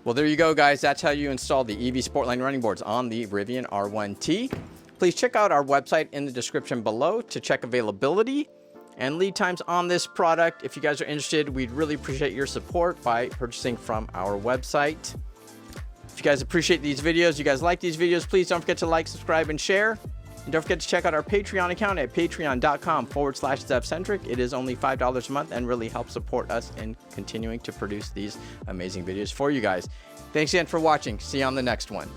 Well, there you go, guys. That's how you install the EVsportline running boards on the Rivian R1T. Please check out our website in the description below to check availability and lead times on this product. If you guys are interested, we'd really appreciate your support by purchasing from our website. If you guys appreciate these videos, you guys like these videos, please don't forget to like, subscribe, and share. And don't forget to check out our Patreon account at patreon.com/ZevCentric. It is only $5 a month and really helps support us in continuing to produce these amazing videos for you guys. Thanks again for watching. See you on the next one.